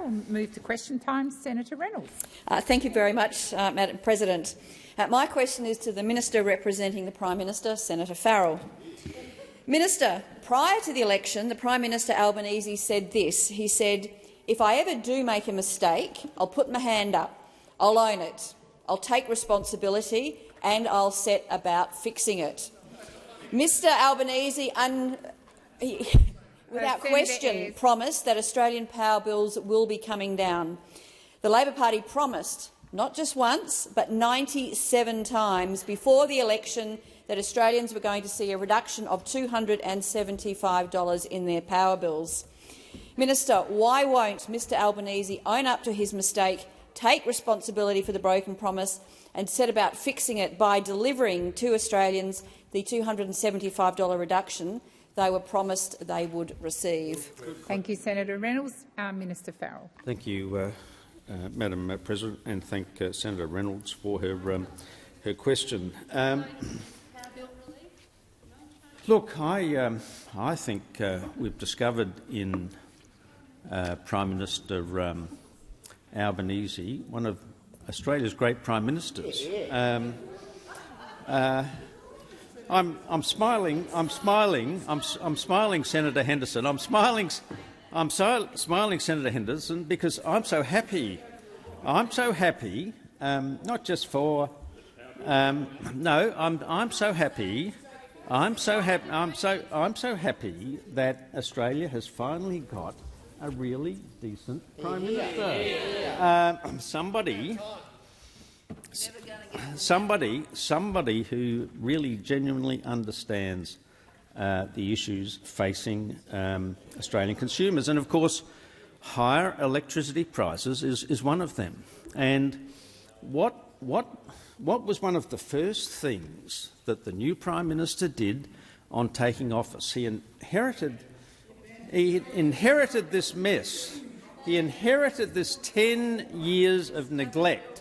Farrell. Move to question time. Senator Reynolds. Thank you very much, Madam President. My question is to the Minister representing the Prime Minister, Senator Farrell. Minister, prior to the election, the Prime Minister Albanese said this. He said, "If I ever do make a mistake, I'll put my hand up. I'll own it. I'll take responsibility and I'll set about fixing it." Mr Albanese, without question, promised that Australian power bills will be coming down. The Labor Party promised, not just once, but 97 times before the election, that Australians were going to see a reduction of $275 in their power bills. Minister, why won't Mr Albanese own up to his mistake, take responsibility for the broken promise and set about fixing it by delivering to Australians the $275 reduction they were promised they would receive? Thank you, Senator Reynolds. Minister Farrell. Thank you, Madam President, and thank Senator Reynolds for her question. Look, I think we've discovered in Prime Minister Albanese one of Australia's great prime ministers. I'm smiling. I'm smiling, Senator Henderson. I'm smiling, Senator Henderson, because I'm so happy. I'm so happy, not just for. No, I'm so happy. I'm so happy that Australia has finally got a really decent Prime Minister. Somebody who really genuinely understands the issues facing Australian consumers, and of course, higher electricity prices is one of them. And what was one of the first things that the new Prime Minister did on taking office? He inherited this mess. He inherited this 10 years of neglect.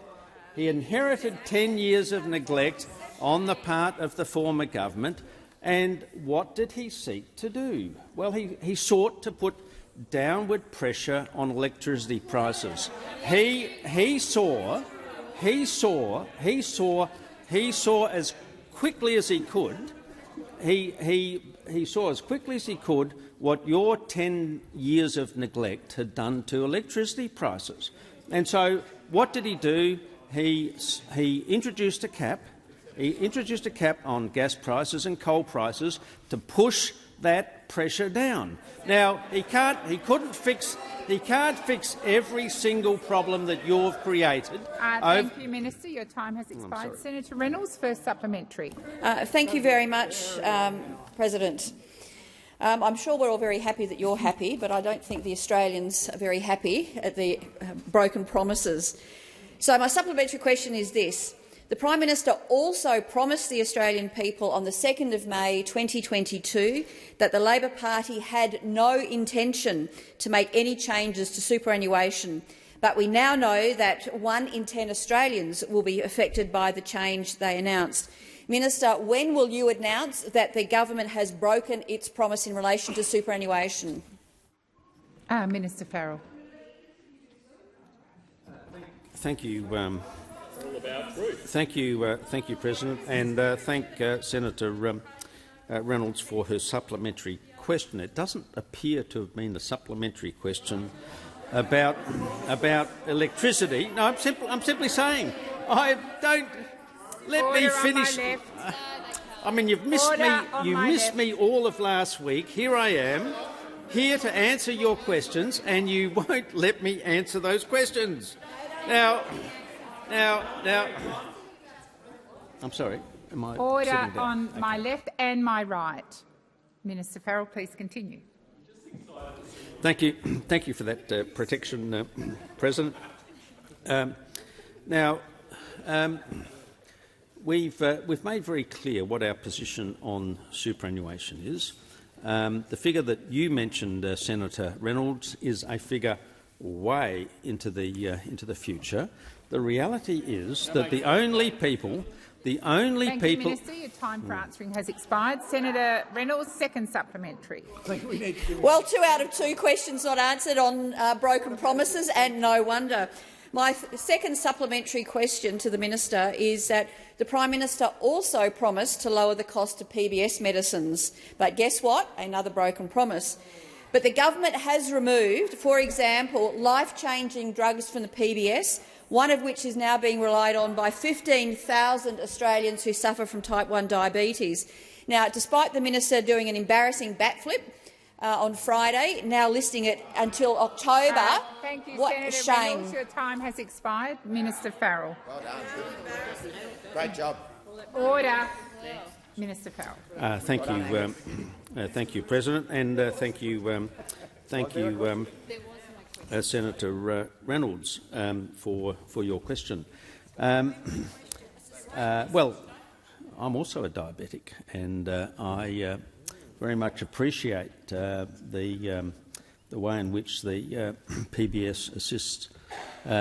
He inherited 10 years of neglect on the part of the former government. And what did he seek to do? Well, he sought to put downward pressure on electricity prices. He saw as quickly as he could. He saw as quickly as he could what your 10 years of neglect had done to electricity prices. And so, what did he do? He introduced a cap. He introduced a cap on gas prices and coal prices to push that pressure down. Now, he can't fix every single problem that you've created. Thank you, Minister. Your time has expired. Senator Reynolds, first supplementary. Thank you very much, President. I'm sure we're all very happy that you're happy, but I don't think the Australians are very happy at the broken promises. So my supplementary question is this. The Prime Minister also promised the Australian people on the 2nd of May 2022 that the Labor Party had no intention to make any changes to superannuation, but we now know that 1 in 10 Australians will be affected by the change they announced. Minister, when will you announce that the government has broken its promise in relation to superannuation? Minister Farrell. Thank you. Thank you, President, and thank Senator Reynolds for her supplementary question. It doesn't appear to have been a supplementary question about electricity. No, I'm simply saying I don't. Let me finish. I mean, you've missed me. You missed me all of last week. Here I am, here to answer your questions, and you won't let me answer those questions. Now, I'm sorry. Am I Order sitting down? on my left and my right. Minister Farrell, please continue. Thank you. Thank you for that protection, President. We've made very clear what our position on superannuation is. The figure that you mentioned, Senator Reynolds, is a figure way into the future. The reality is that the only people The only Thank people. you, Minister. Your time for answering has expired. Senator Reynolds, second supplementary. Well, 2 out of 2 questions not answered on broken promises, and no wonder. My second supplementary question to the minister is that the Prime Minister also promised to lower the cost of PBS medicines. But guess what? Another broken promise. But the government has removed, for example, life-changing drugs from the PBS, one of which is now being relied on by 15,000 Australians who suffer from type 1 diabetes. Now, despite the minister doing an embarrassing backflip on Friday, now listing it until October. Thank you, what Senator a shame. Reynolds. Your time has expired. Minister Farrell. Well done. Great job. Order. Minister Farrell. Thank you, President, and thank you, Senator Reynolds, for your question. Well, I'm also a diabetic, and I very much appreciate the way in which the PBS assists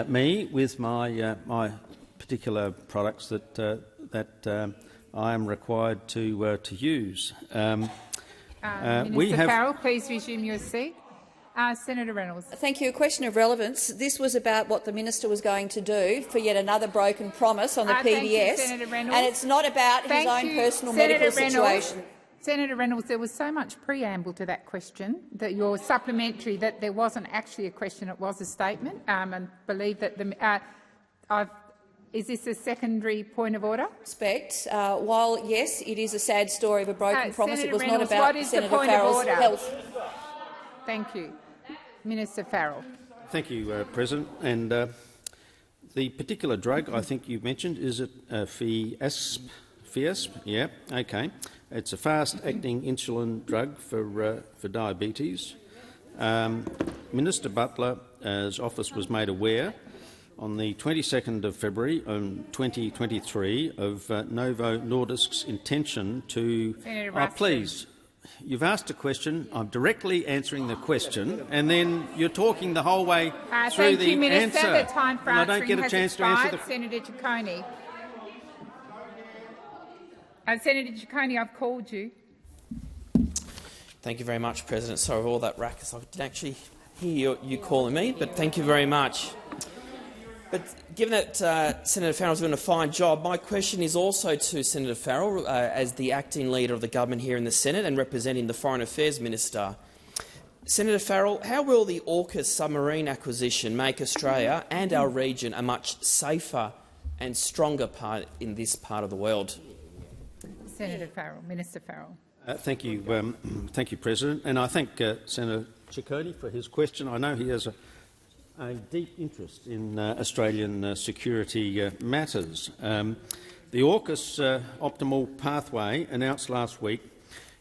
me with my particular products that I am required to use. Minister Farrell, please resume your seat. Senator Reynolds. Thank you. A question of relevance. This was about what the minister was going to do for yet another broken promise on the PBS, thank you, Senator Reynolds. and it's not about his own personal medical situation. Senator Reynolds, there was so much preamble to that question that your supplementary that there wasn't actually a question; it was a statement. And believe that the. Is this a secondary point of order? While yes, it is a sad story of a broken promise, Senator it was Reynolds, not about what is Senator the point Farrell's of order? health. Thank you, Minister Farrell. Thank you, President. And the particular drug I think you mentioned, is it Fiasp? Yeah, okay. It's a fast-acting insulin drug for diabetes. Minister Butler's office was made aware on the 22nd of February 2023 of Novo Nordisk's intention to— please, you've asked a question, I'm directly answering the question, and then you're talking the whole way through the Minister. answer. The time for and I answering don't get a has chance expired. to answer the— Senator Ciccone. Senator Ciccone, I've called you. Thank you very much, President. Sorry for all that ruckus. I didn't actually hear you calling me, but thank you very much. But given that Senator Farrell's doing a fine job, my question is also to Senator Farrell, as the acting leader of the government here in the Senate and representing the Foreign Affairs Minister. Senator Farrell, how will the AUKUS submarine acquisition make Australia and our region a much safer and stronger part in this part of the world? Senator Farrell. Minister Farrell. Thank you, President, and I thank Senator Ciccone for his question. I know he has a deep interest in Australian security matters. The AUKUS optimal pathway announced last week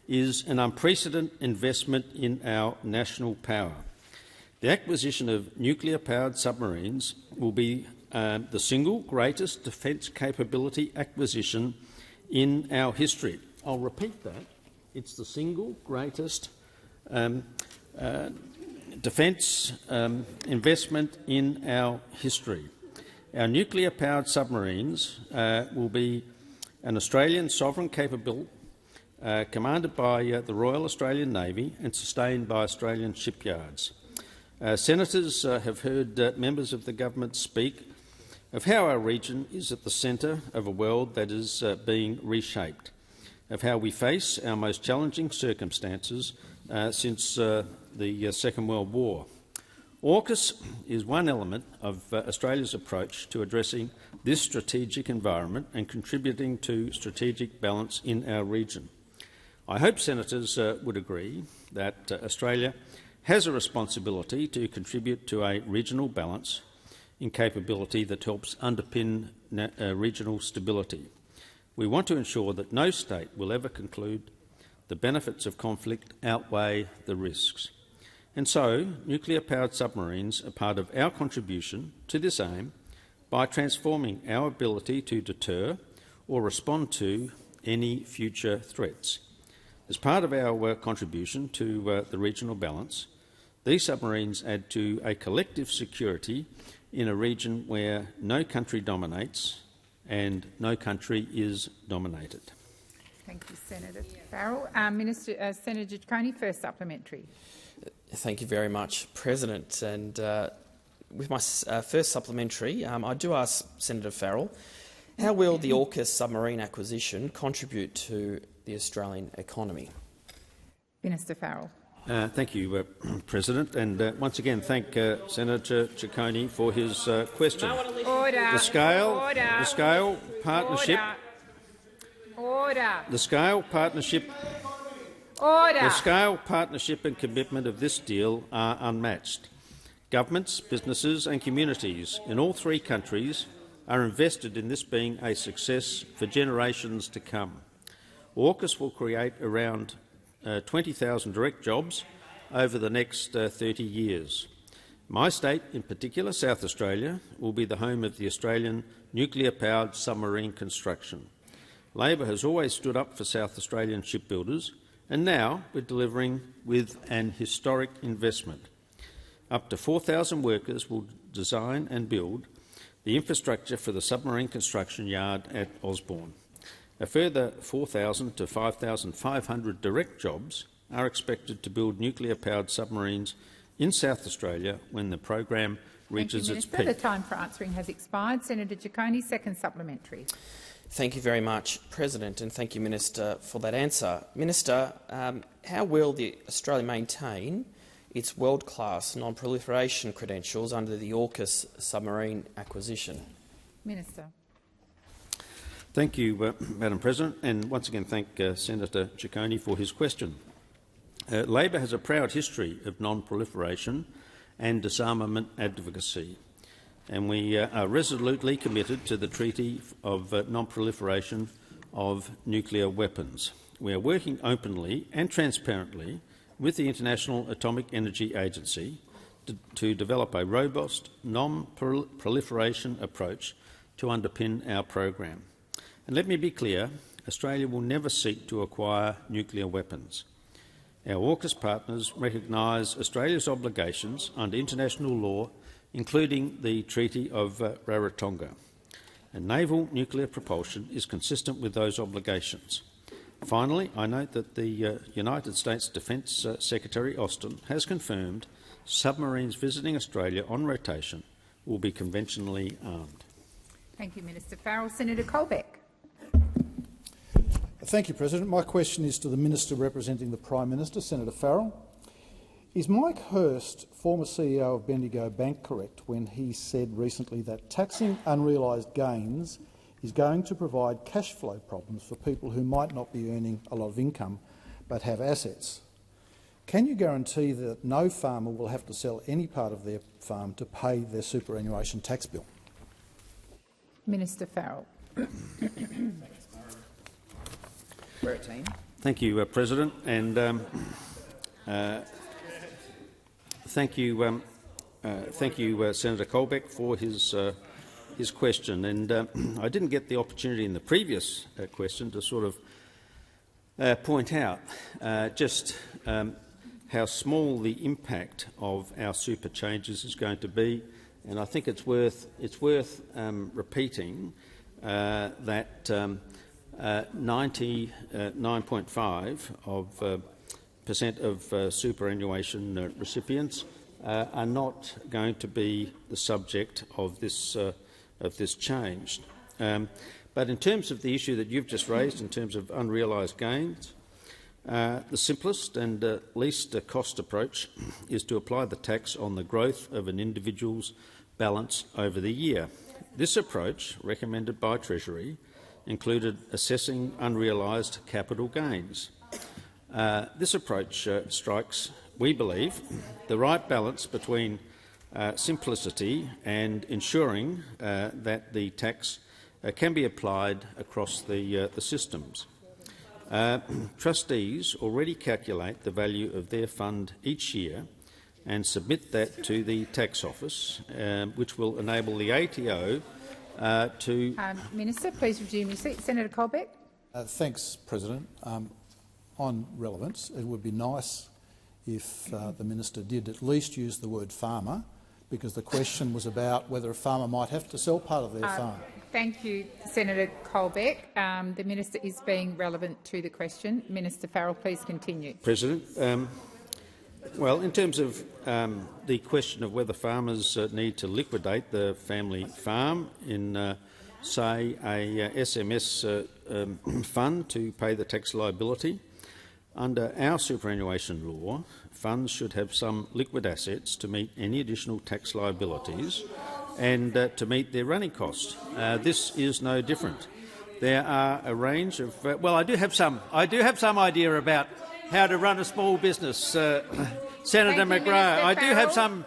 is an unprecedented investment in our national power. The acquisition of nuclear-powered submarines will be the single greatest defence capability acquisition in our history. I'll repeat that. It's the single greatest defence investment in our history. Our nuclear-powered submarines will be an Australian sovereign capable, commanded by the Royal Australian Navy and sustained by Australian shipyards. Senators have heard members of the government speak of how our region is at the centre of a world that is being reshaped, of how we face our most challenging circumstances since the Second World War. AUKUS is one element of Australia's approach to addressing this strategic environment and contributing to strategic balance in our region. I hope senators would agree that Australia has a responsibility to contribute to a regional balance in capability that helps underpin regional stability. We want to ensure that no state will ever conclude the benefits of conflict outweigh the risks. And so, nuclear-powered submarines are part of our contribution to this aim by transforming our ability to deter or respond to any future threats. As part of our contribution to the regional balance, these submarines add to a collective security in a region where no country dominates and no country is dominated. Thank you, Senator Farrell. Senator Ciccone, first supplementary. Thank you very much, President. And with my first supplementary, I do ask Senator Farrell, how will the AUKUS submarine acquisition contribute to the Australian economy? Minister Farrell. Thank you, President, and once again thank Senator Ciccone for his question. Order. The scale partnership. Order. The scale partnership. Order. The scale, partnership and commitment of this deal are unmatched. Governments, businesses and communities in all three countries are invested in this being a success for generations to come. AUKUS will create around 20,000 direct jobs over the next 30 years. My state, in particular South Australia, will be the home of the Australian nuclear-powered submarine construction. Labor has always stood up for South Australian shipbuilders, and now we're delivering with an historic investment. Up to 4,000 workers will design and build the infrastructure for the submarine construction yard at Osborne. A further 4,000 to 5,500 direct jobs are expected to build nuclear-powered submarines in South Australia when the program reaches its peak. The time for answering has expired. Senator Ciccone, second supplementary. Thank you very much, President, and thank you, Minister, for that answer. Minister, how will Australia maintain its world-class non-proliferation credentials under the AUKUS submarine acquisition? Minister. Thank you, Madam President, and once again thank Senator Ciccone for his question. Labor has a proud history of non-proliferation and disarmament advocacy, and we are resolutely committed to the Treaty of Non-Proliferation of Nuclear Weapons. We are working openly and transparently with the International Atomic Energy Agency to develop a robust non-proliferation approach to underpin our program. And let me be clear, Australia will never seek to acquire nuclear weapons. Our AUKUS partners recognise Australia's obligations under international law, including the Treaty of Rarotonga. And naval nuclear propulsion is consistent with those obligations. Finally, I note that the United States Defence Secretary Austin has confirmed submarines visiting Australia on rotation will be conventionally armed. Thank you, Minister Farrell. Senator Colbeck. Thank you, President. My question is to the Minister representing the Prime Minister, Senator Farrell. Is Mike Hurst, former CEO of Bendigo Bank, correct when he said recently that taxing unrealised gains is going to provide cash flow problems for people who might not be earning a lot of income but have assets? Can you guarantee that no farmer will have to sell any part of their farm to pay their superannuation tax bill? Minister Farrell. We're a team. Thank you, President, and thank you, Senator Colbeck, for his question. And I didn't get the opportunity in the previous question to sort of point out just how small the impact of our super changes is going to be, and I think it's worth repeating that 99.5% of superannuation recipients are not going to be the subject of this change. But in terms of the issue that you've just raised, in terms of unrealised gains, the simplest and least cost approach is to apply the tax on the growth of an individual's balance over the year. This approach, recommended by Treasury, included assessing unrealised capital gains. This approach strikes, we believe, the right balance between simplicity and ensuring that the tax can be applied across the systems. Trustees already calculate the value of their fund each year and submit that to the tax office, which will enable the ATO to... Minister, please resume your seat. Senator Colbeck. Thanks, President. On relevance, it would be nice if the Minister did at least use the word farmer, because the question was about whether a farmer might have to sell part of their farm. Thank you, Senator Colbeck. The minister is being relevant to the question. Minister Farrell, please continue. President, well, in terms of the question of whether farmers need to liquidate the family farm in, say, a SMS fund to pay the tax liability, under our superannuation law, funds should have some liquid assets to meet any additional tax liabilities and to meet their running costs. This is no different. There are a range of well, I do have some idea about how to run a small business, Senator McGrath. I do have some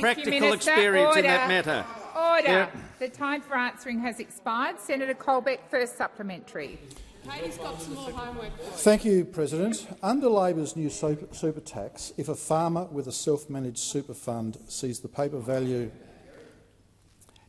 practical experience in that matter. Order. The time for answering has expired. Senator Colbeck, first supplementary. Katie's got some more homework. Thank you, President. Under Labor's new super tax, if a farmer with a self-managed super fund sees the paper value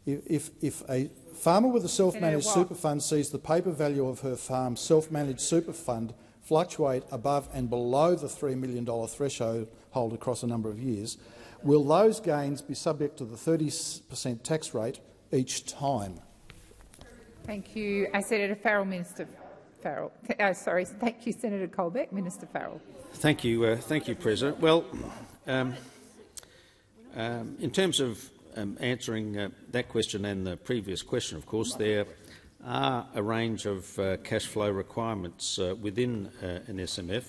If a farmer with a self-managed super fund sees the paper value of her farm's self-managed super fund fluctuate above and below the $3 million threshold across a number of years, will those gains be subject to the 30% tax rate each time? Thank you, Senator Farrell. Minister Farrell. Thank you, Senator Colbeck. Minister Farrell. Thank you, President. Well, in terms of answering that question and the previous question, of course, there are a range of cash flow requirements within an SMF,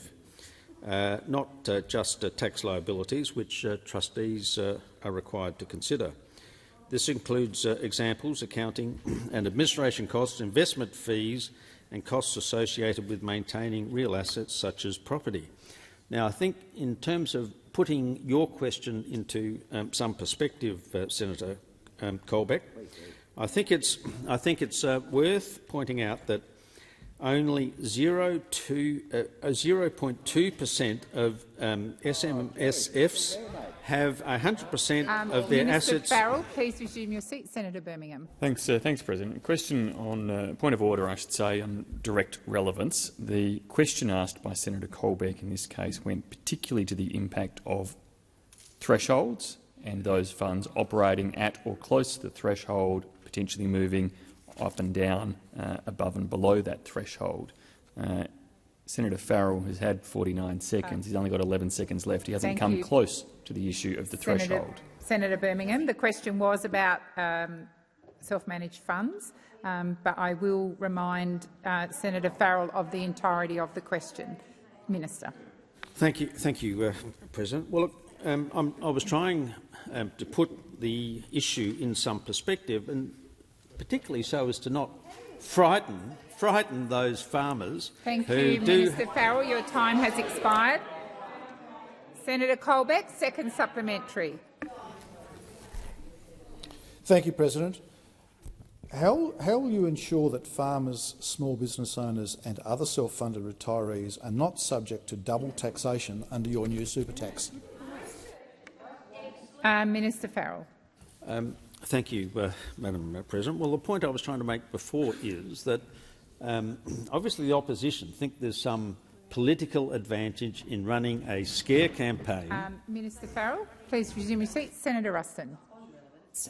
not just tax liabilities, which trustees are required to consider. This includes examples, accounting and administration costs, investment fees and costs associated with maintaining real assets such as property. Now, I think in terms of putting your question into some perspective, Senator Colbeck, I think it's worth pointing out that only 0.2% of SMSFs have 100% of their Minister assets. Farrell, please resume your seat. Senator Birmingham. Thanks, President. A question on point of order, I should say, on direct relevance. The question asked by Senator Colbeck in this case went particularly to the impact of thresholds and those funds operating at or close to the threshold, potentially moving up and down above and below that threshold. Senator Farrell has had 49 seconds. He's only got 11 seconds left. He hasn't come close to the issue of the threshold. Senator Birmingham, the question was about self-managed funds, but I will remind Senator Farrell of the entirety of the question. Minister. Thank you, President. Well, look, I was trying to put the issue in some perspective, and particularly so as to not frighten those farmers. Thank you, Minister Farrell. Your time has expired. Senator Colbeck, second supplementary. Thank you, President. How will you ensure that farmers, small business owners and other self-funded retirees are not subject to double taxation under your new super tax? Minister Farrell. Thank you, Madam President. Well, the point I was trying to make before is that obviously the opposition think there's some political advantage in running a scare campaign. Minister Farrell, please resume your seat. Senator Ruston.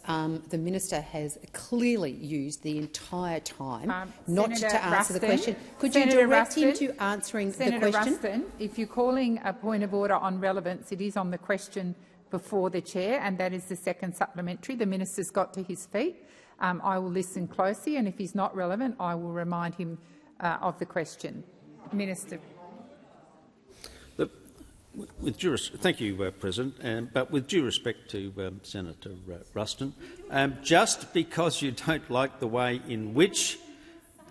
The minister has clearly used the entire time not Senator to answer the question. Could Senator you direct him Ruston, to answering Senator the question? Ruston, if you're calling a point of order on relevance, it is on the question before the chair, and that is the second supplementary. The minister's got to his feet. I will listen closely, and if he's not relevant, I will remind him of the question. Minister. Thank you, President. But with due respect to Senator Ruston, just because you don't like the way in which,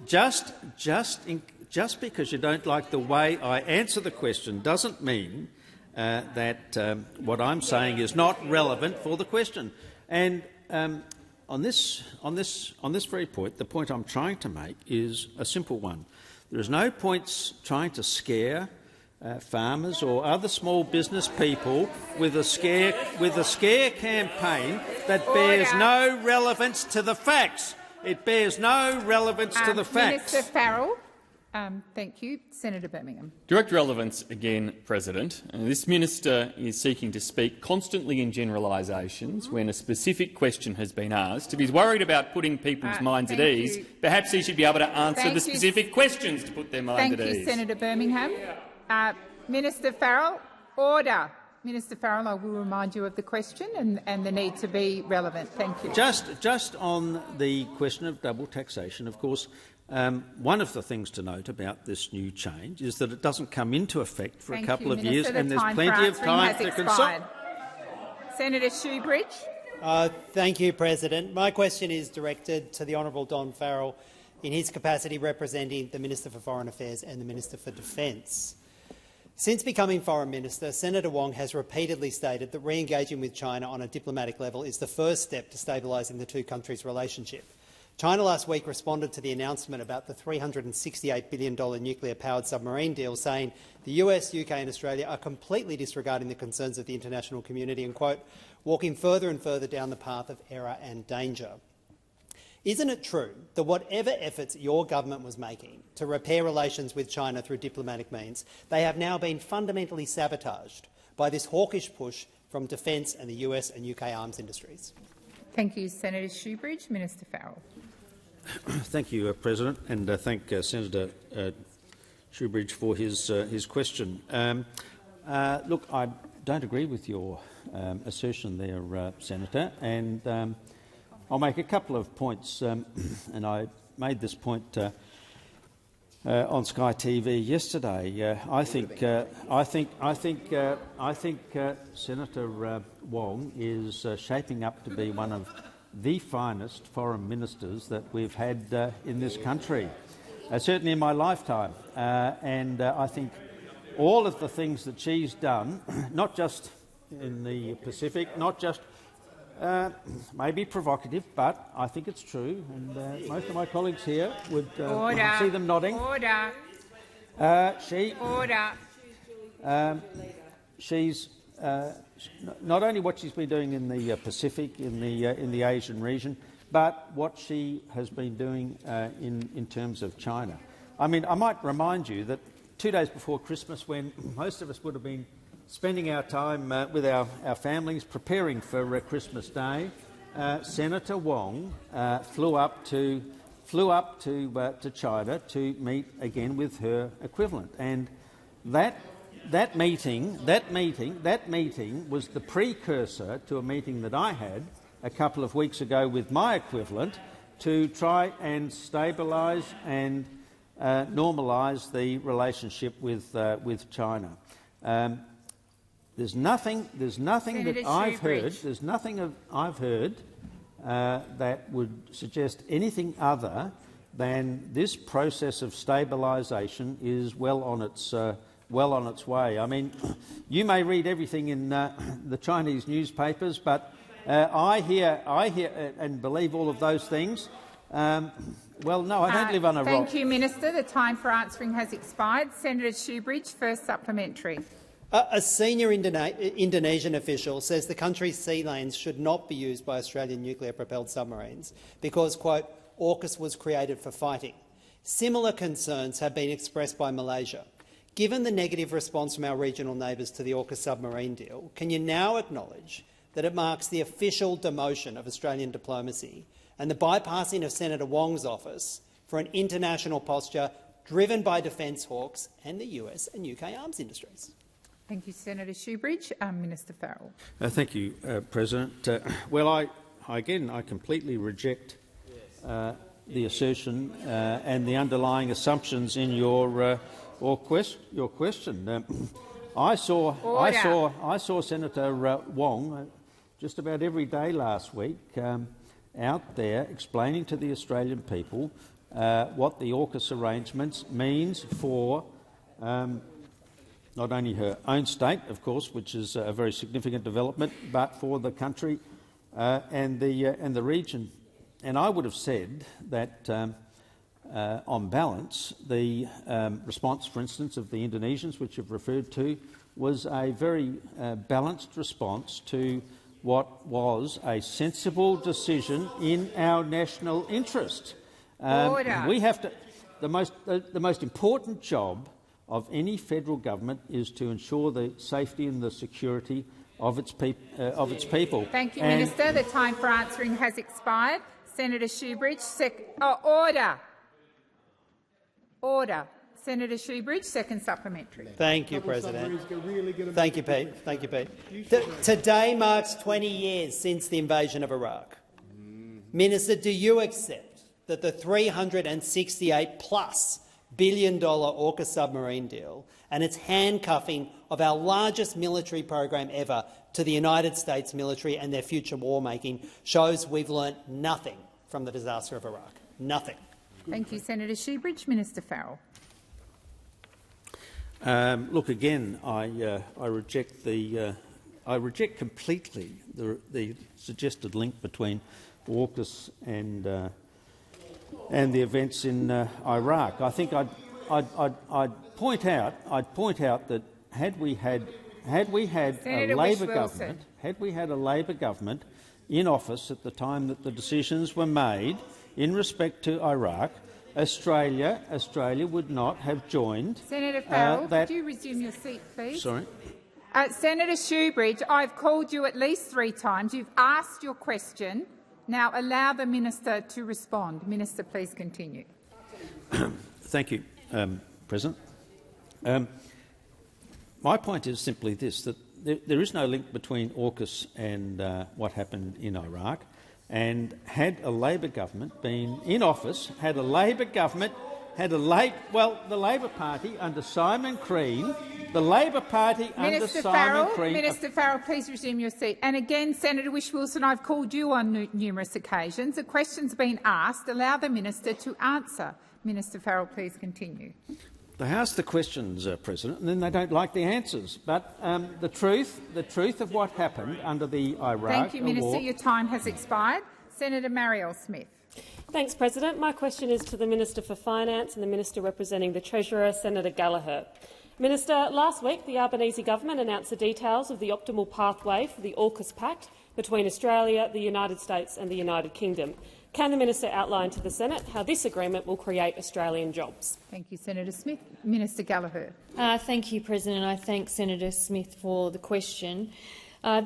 just because you don't like the way I answer the question, doesn't mean that what I'm saying is not relevant for the question. And on this very point, the point I'm trying to make is a simple one. There is no point trying to scare farmers or other small business people with a scare campaign that bears no relevance to the facts. It bears no relevance to the facts. Minister Farrell, Thank you. Senator Birmingham. Direct relevance again, President. This minister is seeking to speak constantly in generalisations when a specific question has been asked. If he's worried about putting people's minds at ease, perhaps he should be able to answer the specific questions to put their mind at ease. Thank you, Senator Birmingham. Minister Farrell, order. Minister Farrell, I will remind you of the question and the need to be relevant. Thank you. Just on the question of double taxation, of course, one of the things to note about this new change is that it doesn't come into effect for a couple of years, and there's plenty of time to consult. Senator Shoebridge. Thank you, President. My question is directed to the Honourable Don Farrell in his capacity representing the Minister for Foreign Affairs and the Minister for Defence. Since becoming Foreign Minister, Senator Wong has repeatedly stated that re-engaging with China on a diplomatic level is the first step to stabilising the two countries' relationship. China last week responded to the announcement about the $368 billion nuclear-powered submarine deal, saying the US, UK and Australia are completely disregarding the concerns of the international community and, quote, walking further and further down the path of error and danger. Isn't it true that whatever efforts your government was making to repair relations with China through diplomatic means, they have now been fundamentally sabotaged by this hawkish push from defence and the US and UK arms industries? Thank you, Senator Shoebridge. Minister Farrell. Thank you, President, and thank Senator Shoebridge for his question. Look, I don't agree with your assertion there, Senator, and I'll make a couple of points, and I made this point on Sky TV yesterday. I think Senator Wong is shaping up to be one of the finest foreign ministers that we've had in this country, certainly in my lifetime. And I think all of the things that she's done, not just in the Pacific, not just maybe provocative, but I think it's true, and most of my colleagues here would see them nodding. Order. She's not only what she's been doing in the Pacific, in the Asian region, but what she has been doing in terms of China. I mean, I might remind you that 2 days before Christmas, when most of us would have been spending our time with our families preparing for Christmas Day, Senator Wong flew up to China to meet again with her equivalent, and that meeting was the precursor to a meeting that I had a couple of weeks ago with my equivalent to try and stabilise and normalise the relationship with China. There's nothing that I've heard. There's nothing I've heard that would suggest anything other than this process of stabilisation is well on its way. I mean, you may read everything in the Chinese newspapers, but I hear and believe all of those things. Well, no, I don't live on a rock. Thank you, Minister. The time for answering has expired. Senator Shoebridge, first supplementary. A senior Indonesian official says the country's sea lanes should not be used by Australian nuclear-propelled submarines because, quote, AUKUS was created for fighting. Similar concerns have been expressed by Malaysia. Given the negative response from our regional neighbours to the AUKUS submarine deal, can you now acknowledge that it marks the official demotion of Australian diplomacy and the bypassing of Senator Wong's office for an international posture driven by defence hawks and the US and UK arms industries? Thank you, Senator Shoebridge. Minister Farrell. Thank you, President. Well, I completely reject the assertion and the underlying assumptions in your question. I saw Senator Wong just about every day last week out there explaining to the Australian people what the AUKUS arrangements means for not only her own state, of course, which is a very significant development, but for the country and the region. And I would have said that, on balance, the response, for instance, of the Indonesians, which you've referred to, was a very balanced response to what was a sensible decision in our national interest. Order. We have to. the most important job of any federal government is to ensure the safety and the security of its people. Thank you, Minister. The time for answering has expired. Senator Shoebridge, order. Order. Senator Shoebridge, second supplementary. Thank you, President. Thank you, Pete. Thank you, Pete. Today marks 20 years since the invasion of Iraq. Minister, do you accept that the $368+ billion AUKUS submarine deal and its handcuffing of our largest military program ever to the United States military and their future war-making shows we've learnt nothing from the disaster of Iraq? Nothing. Thank you, Senator Shoebridge. Minister Farrell. Look, again, I reject completely the suggested link between AUKUS and the events in Iraq. I think I'd point out that had we had a Labor government in office at the time that the decisions were made in respect to Iraq, Australia would not have joined. Senator Farrell, could you resume your seat, please? Sorry. Senator Shoebridge, I've called you at least 3 times. You've asked your question. Now allow the minister to respond. Minister, please continue. Thank you, President. My point is simply this, that there is no link between AUKUS and what happened in Iraq. And had a Labor government been in office, the Labor Party under Simon Crean, Minister Farrell, please resume your seat. And again, Senator Whish-Wilson, I've called you on numerous occasions. A question's been asked. Allow the minister to answer. Minister Farrell, please continue. They ask the questions, President, and then they don't like the answers. But the truth of what happened under the Iraq Thank you, Minister. war. Your time has expired. Senator Marielle Smith. Thanks, President. My question is to the Minister for Finance and the Minister representing the Treasurer, Senator Gallagher. Minister, last week the Albanese government announced the details of the optimal pathway for the AUKUS Pact between Australia, the United States and the United Kingdom. Can the minister outline to the Senate how this agreement will create Australian jobs? Thank you, Senator Smith. Minister Gallagher. Thank you, President. I thank Senator Smith for the question.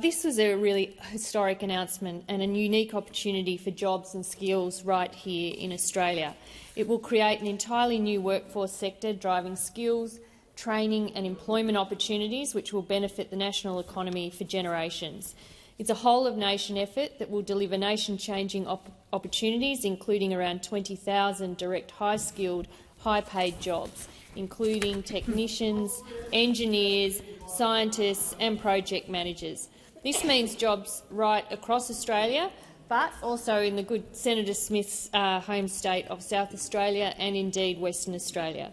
This was a really historic announcement and a unique opportunity for jobs and skills right here in Australia. It will create an entirely new workforce sector driving skills, training and employment opportunities which will benefit the national economy for generations. It's a whole-of-nation effort that will deliver nation-changing opportunities, including around 20,000 direct high-skilled, high-paid jobs, including technicians, engineers, scientists and project managers. This means jobs right across Australia, but also in the good Senator Smith's home state of South Australia and indeed Western Australia.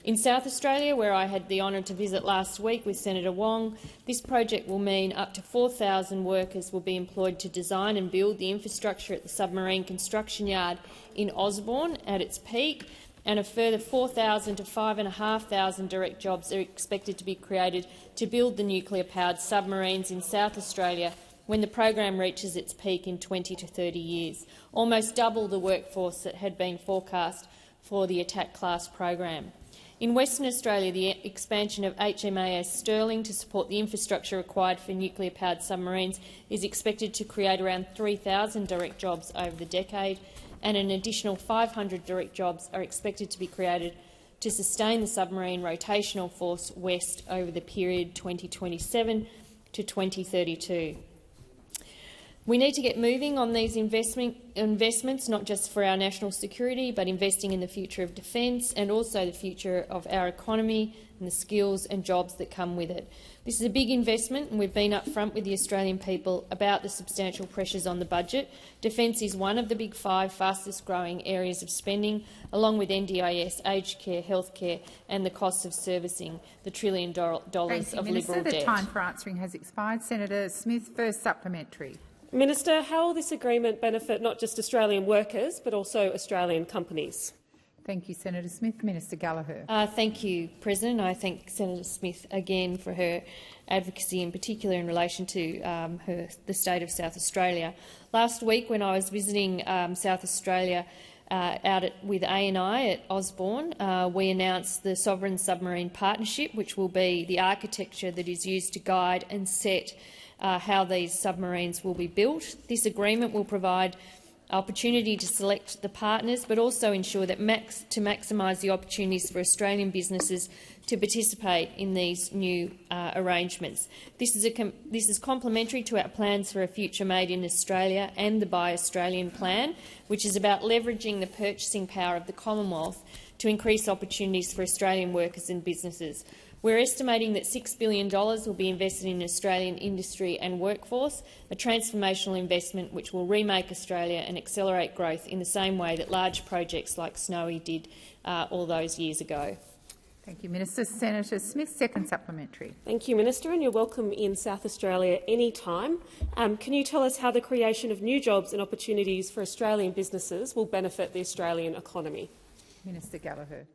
In South Australia, where I had the honour to visit last week with Senator Wong, this project will mean up to 4,000 workers will be employed to design and build the infrastructure at the submarine construction yard in Osborne at its peak, and a further 4,000 to 5,500 direct jobs are expected to be created to build the nuclear-powered submarines in South Australia when the program reaches its peak in 20 to 30 years, almost double the workforce that had been forecast for the Attack-class program. In Western Australia, the expansion of HMAS Stirling to support the infrastructure required for nuclear-powered submarines is expected to create around 3,000 direct jobs over the decade, and an additional 500 direct jobs are expected to be created to sustain the submarine rotational force west over the period 2027 to 2032. We need to get moving on these investments, not just for our national security, but investing in the future of defence and also the future of our economy and the skills and jobs that come with it. This is a big investment, and we've been upfront with the Australian people about the substantial pressures on the budget. Defence is one of the big 5 fastest-growing areas of spending, along with NDIS, aged care, healthcare and the costs of servicing the $1 trillion of Liberal debt. The time for answering has expired. Senator Smith, first supplementary. Minister, how will this agreement benefit not just Australian workers but also Australian companies? Thank you, Senator Smith. Minister Gallagher. Thank you, President. I thank Senator Smith again for her advocacy, in particular in relation to the state of South Australia. Last week, when I was visiting South Australia, with ANI at Osborne. We announced the Sovereign Submarine Partnership, which will be the architecture that is used to guide and set how these submarines will be built. This agreement will provide opportunity to select the partners, but also ensure that to maximise the opportunities for Australian businesses to participate in these new arrangements. This is complementary to our plans for a future made in Australia and the Buy Australian plan, which is about leveraging the purchasing power of the Commonwealth to increase opportunities for Australian workers and businesses. We're estimating that $6 billion will be invested in Australian industry and workforce, a transformational investment which will remake Australia and accelerate growth in the same way that large projects like Snowy did all those years ago. Thank you, Minister. Senator Smith, second supplementary. Thank you, Minister, and you're welcome in South Australia any time. Can you tell us how the creation of new jobs and opportunities for Australian businesses will benefit the Australian economy? Minister Gallagher.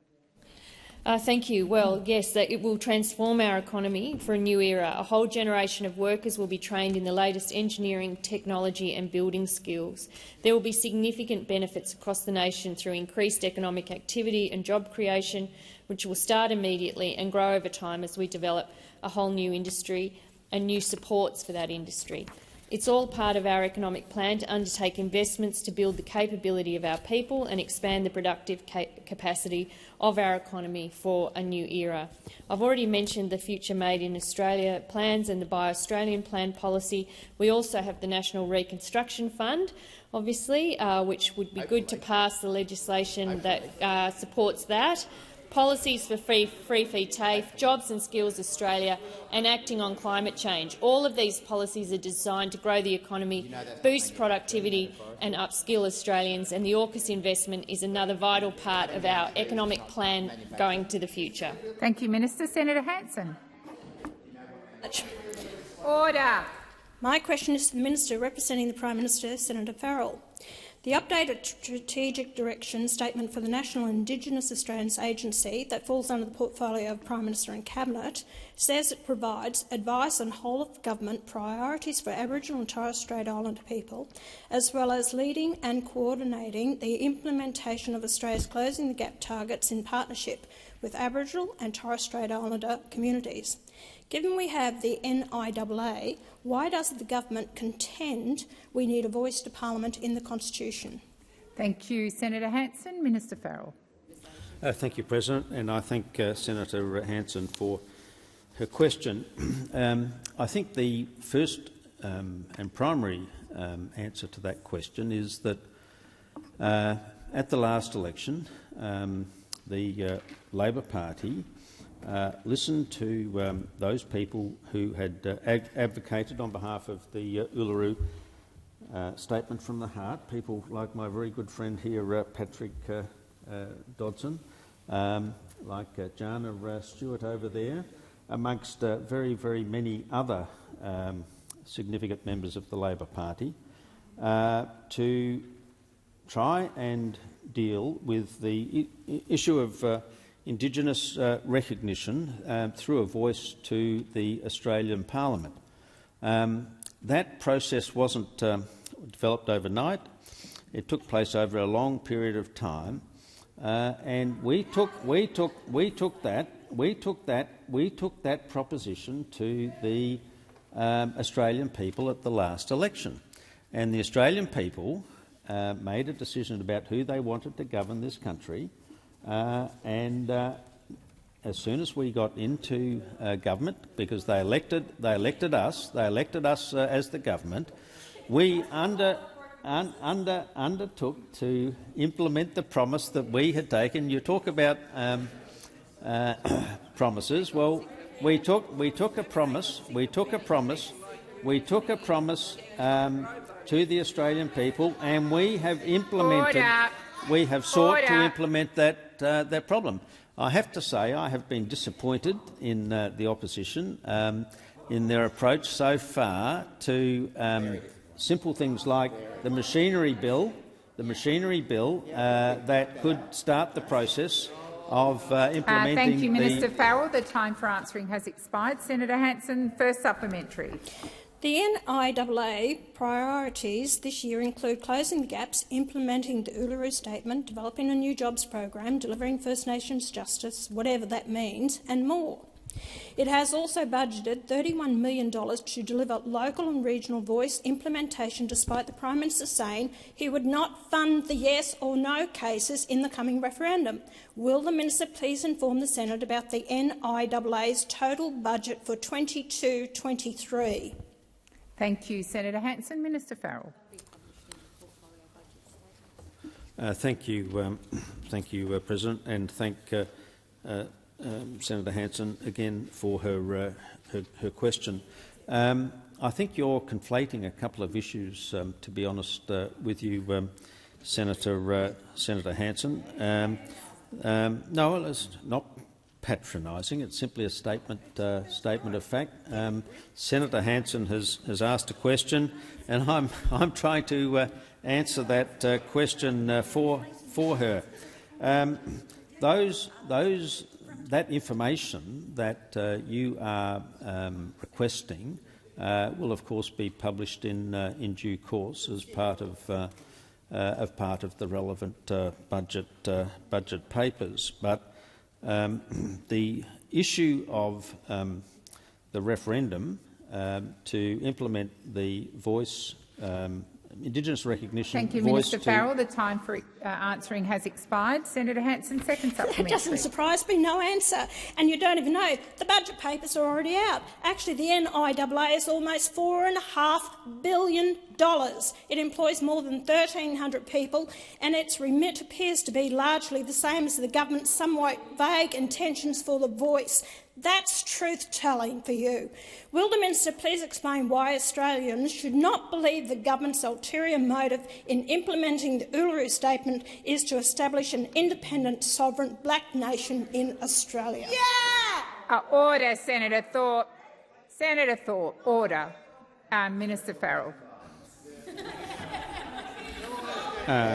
Thank you. Well, yes, it will transform our economy for a new era. A whole generation of workers will be trained in the latest engineering, technology and building skills. There will be significant benefits across the nation through increased economic activity and job creation, which will start immediately and grow over time as we develop a whole new industry and new supports for that industry. It's all part of our economic plan to undertake investments to build the capability of our people and expand the productive capacity of our economy for a new era. I've already mentioned the Future Made in Australia plans and the Buy Australian plan policy. We also have the National Reconstruction Fund, obviously, which would be good to pass the legislation that supports that. Policies for free feed TAFE, Jobs and Skills Australia and acting on climate change. All of these policies are designed to grow the economy, boost productivity and upskill Australians, and the AUKUS investment is another vital part of our economic plan going to the future. Thank you, Minister. Senator Hanson. Order. My question is to the Minister representing the Prime Minister, Senator Farrell. The updated strategic direction statement for the National Indigenous Australians Agency that falls under the portfolio of Prime Minister and Cabinet says it provides advice on whole-of-government priorities for Aboriginal and Torres Strait Islander people, as well as leading and coordinating the implementation of Australia's Closing the Gap targets in partnership with Aboriginal and Torres Strait Islander communities. Given we have the NIAA, why does the government contend we need a voice to Parliament in the Constitution? Thank you, Senator Hanson. Minister Farrell. Thank you, President, and I thank Senator Hanson for her question. I think the first and primary answer to that question is that at the last election, the Labor Party listened to those people who had advocated on behalf of the Uluru Statement from the Heart, people like my very good friend here, Patrick Dodson, like Jana Stewart over there, amongst very, very many other significant members of the Labor Party, to try and deal with the issue of Indigenous recognition through a voice to the Australian Parliament. That process wasn't developed overnight. It took place over a long period of time, and we took that proposition to the Australian people at the last election, and the Australian people made a decision about who they wanted to govern this country. And as soon as we got into government, because they elected us as the government, we undertook to implement the promise that we had taken. You talk about promises. Well, we took a promise. We took a promise to the Australian people, and we have implemented. Order. We have sought to implement that problem. I have to say I have been disappointed in the opposition in their approach so far to simple things like the machinery bill that could start the process of implementing. Thank you, Minister Farrell. The time for answering has expired. Senator Hanson, first supplementary. The NIAA priorities this year include closing the gaps, implementing the Uluru Statement, developing a new jobs program, delivering First Nations justice, whatever that means, and more. It has also budgeted $31 million to deliver local and regional voice implementation, despite the Prime Minister saying he would not fund the yes or no cases in the coming referendum. Will the Minister please inform the Senate about the NIAA's total budget for 22-23? Thank you, Senator Hanson. Minister Farrell. Thank you, President, and thank Senator Hanson again for her question. I think you're conflating a couple of issues, to be honest with you, Senator Hanson. No, it's not patronising. It's simply a statement of fact. Senator Hanson has asked a question, and I'm trying to answer that question for her. That information that you are requesting will, of course, be published in due course as part of the relevant budget papers. But the issue of the referendum to implement the voice Indigenous recognition. Thank you, Minister Farrell. The time for answering has expired. Senator Hanson, second supplementary. It doesn't surprise me, no answer. And you don't even know. The budget papers are already out. Actually, the NIAA is almost $4.5 billion. It employs more than 1,300 people, and its remit appears to be largely the same as the government's somewhat vague intentions for the voice. That's truth-telling for you. Will the Minister please explain why Australians should not believe the government's ulterior motive in implementing the Uluru Statement is to establish an independent, sovereign black nation in Australia? Yeah! Order, Senator Thorpe. Senator Thorpe, order. Minister Farrell. There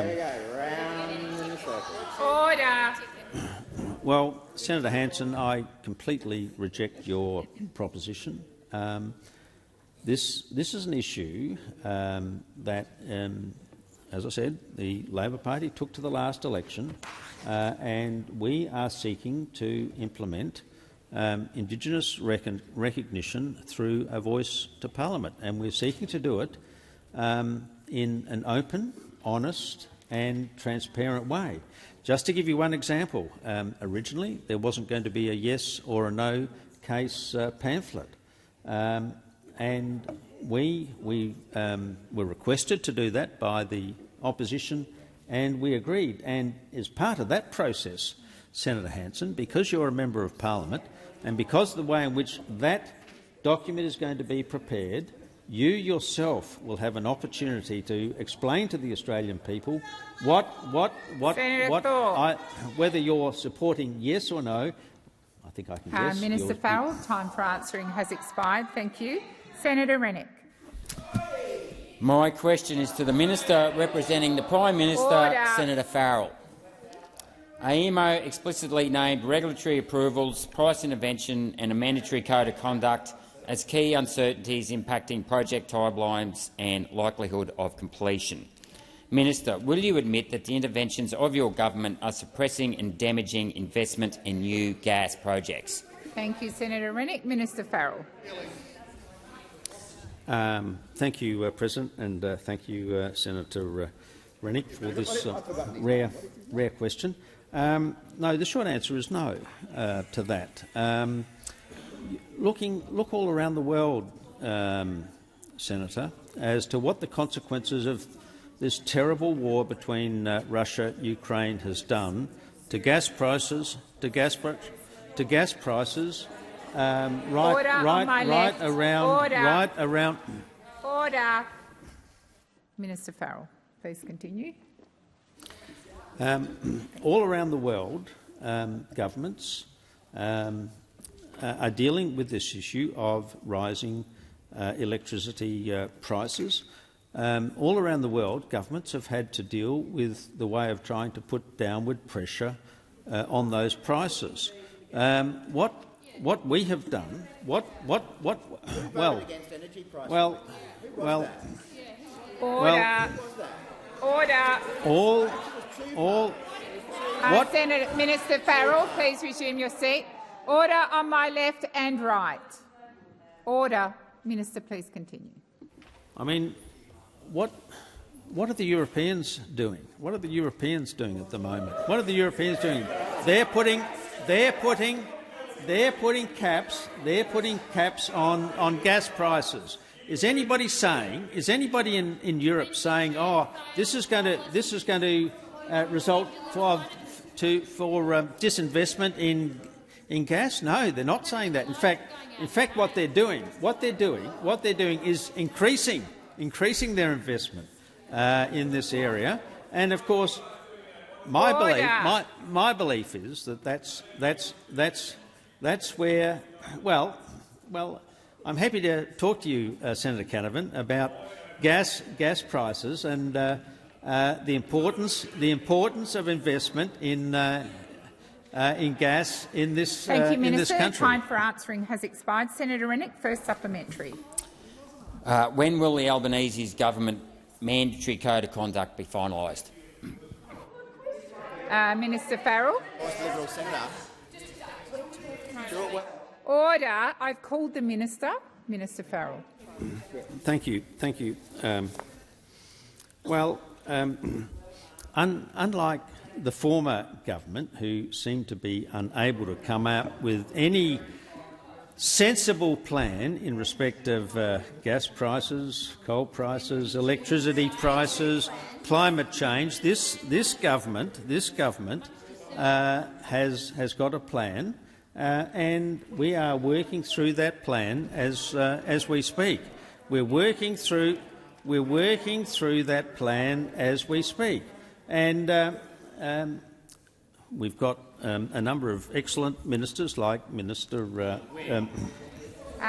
you go, round in the circle. Order. Well, Senator Hanson, I completely reject your proposition. This is an issue that, as I said, the Labor Party took to the last election, and we are seeking to implement Indigenous recognition through a voice to Parliament, and we're seeking to do it in an open, honest and transparent way. Just to give you one example, originally there wasn't going to be a yes or a no case pamphlet, and we were requested to do that by the opposition, and we agreed. And as part of that process, Senator Hanson, because you're a member of Parliament and because of the way in which that document is going to be prepared, you yourself will have an opportunity to explain to the Australian people whether you're supporting yes or no. I think I can guess. Minister Farrell, time for answering has expired. Thank you. Senator Rennick. My question is to the Minister representing the Prime Minister, Order. Senator Farrell. AEMO explicitly named regulatory approvals, price intervention and a mandatory code of conduct as key uncertainties impacting project timelines and likelihood of completion. Minister, will you admit that the interventions of your government are suppressing and damaging investment in new gas projects? Thank you, Senator Rennick. Minister Farrell. Thank you, President, and thank you, Senator Rennick, for this rare question. No, the short answer is no to that. Look all around the world, Senator, as to what the consequences of this terrible war between Russia and Ukraine has done to gas prices, right around. Order. Minister Farrell, please continue. All around the world, governments are dealing with this issue of rising electricity prices. All around the world, governments have had to deal with the way of trying to put downward pressure on those prices. What what we have done, well, Senator Minister Farrell, please resume your seat. Order on my left and right. Order. Minister, please continue. I mean, what are the Europeans doing? What are the Europeans doing at the moment? What are the Europeans doing? They're putting caps on gas prices. Is anybody in Europe saying, "Oh, this is going to result for disinvestment in gas"? No, they're not saying that. In fact, what they're doing is increasing their investment in this area. And of course, my belief is that that's where. Well, I'm happy to talk to you, Senator Canavan, about gas prices and the importance of investment in gas in this Thank you, in Minister. this country. Time for answering has expired. Senator Rennick, first supplementary. When will the Albanese's government mandatory code of conduct be finalised? Minister Farrell. Order. I've called the minister. Minister Farrell. Thank you. Unlike the former government, who seemed to be unable to come out with any sensible plan in respect of gas prices, coal prices, electricity prices, climate change, this government has got a plan, and we are working through that plan as we speak. We're working through that plan as we speak, and we've got a number of excellent ministers, like Minister.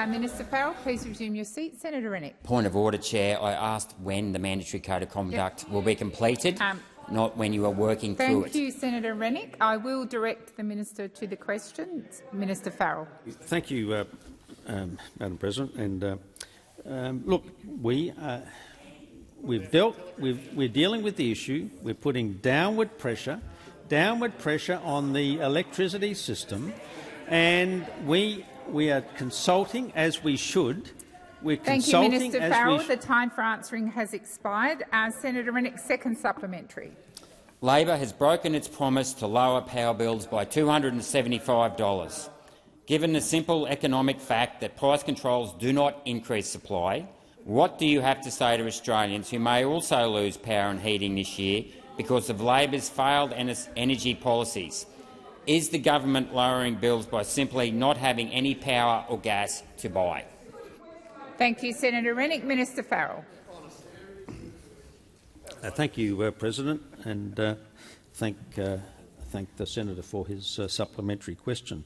Minister Farrell, please resume your seat. Senator Rennick. Point of order, Chair. I asked when the mandatory code of conduct will be completed, not when you are working through it. Thank you, Senator Rennick. I will direct the minister to the question. Minister Farrell. Thank you, Madam President. And look, we're dealing with the issue. We're putting downward pressure on the electricity system, and we are consulting as we should. Thank you, Minister Farrell. The time for answering has expired. Senator Rennick, second supplementary. Labor has broken its promise to lower power bills by $275. Given the simple economic fact that price controls do not increase supply, what do you have to say to Australians who may also lose power and heating this year because of Labor's failed energy policies? Is the government lowering bills by simply not having any power or gas to buy? Thank you, Senator Rennick. Minister Farrell. Thank you, President, and thank the senator for his supplementary question.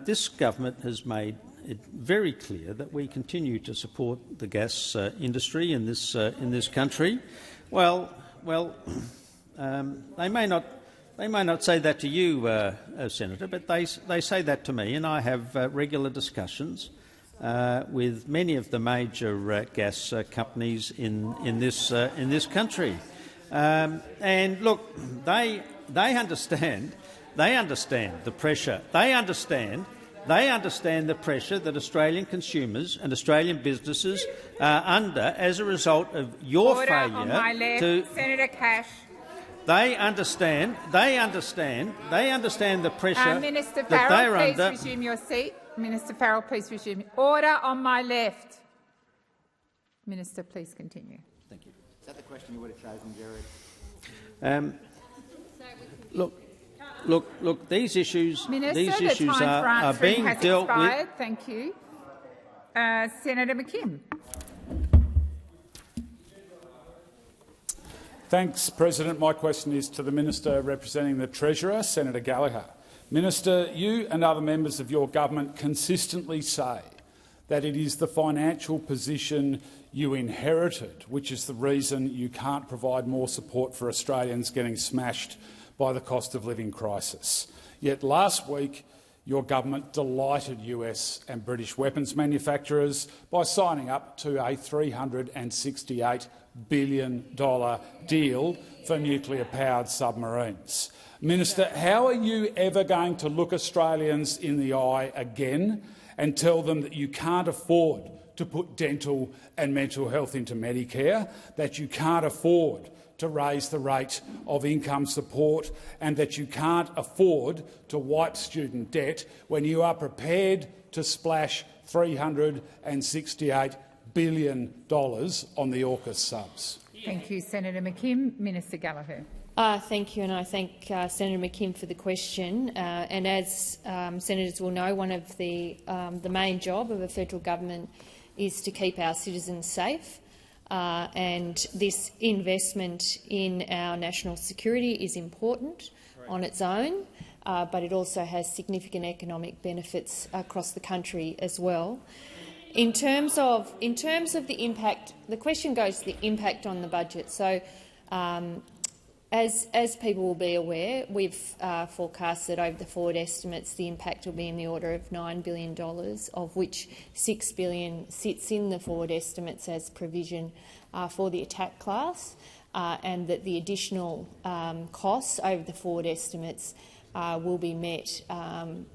This government has made it very clear that we continue to support the gas industry in this country. Well, they may not say that to you, Senator, but they say that to me, and I have regular discussions with many of the major gas companies in this country. And look, they understand the pressure. They understand the pressure that Australian consumers and Australian businesses are under as a result of your failure on my left. to. Senator Cash. They understand the pressure Minister that they are Farrell, please under. resume your seat. Minister Farrell, please resume. Order on my left. Minister, please continue. Thank you. Is that the question you would have chosen, Gerard? Look. These issues. Minister, these issues the time for are answering being has dealt expired. with. Thank you. Senator McKim. Thanks, President. My question is to the Minister representing the Treasurer, Senator Gallagher. Minister, you and other members of your government consistently say that it is the financial position you inherited which is the reason you can't provide more support for Australians getting smashed by the cost of living crisis. Yet last week your government delighted US and British weapons manufacturers by signing up to a $368 billion deal for nuclear-powered submarines. Minister, how are you ever going to look Australians in the eye again and tell them that you can't afford to put dental and mental health into Medicare, that you can't afford to raise the rate of income support and that you can't afford to wipe student debt when you are prepared to splash $368 billion on the AUKUS subs? Thank you, Senator McKim. Minister Gallagher. Thank you, and I thank Senator McKim for the question. And as senators will know, one of the main job of a federal government is to keep our citizens safe. And this investment in our national security is important on its own, but it also has significant economic benefits across the country as well. In terms of the impact, the question goes to the impact on the budget. So, as people will be aware, we've forecast that over the forward estimates the impact will be in the order of $9 billion, of which $6 billion sits in the forward estimates as provision for the attack class, and that the additional costs over the forward estimates will be met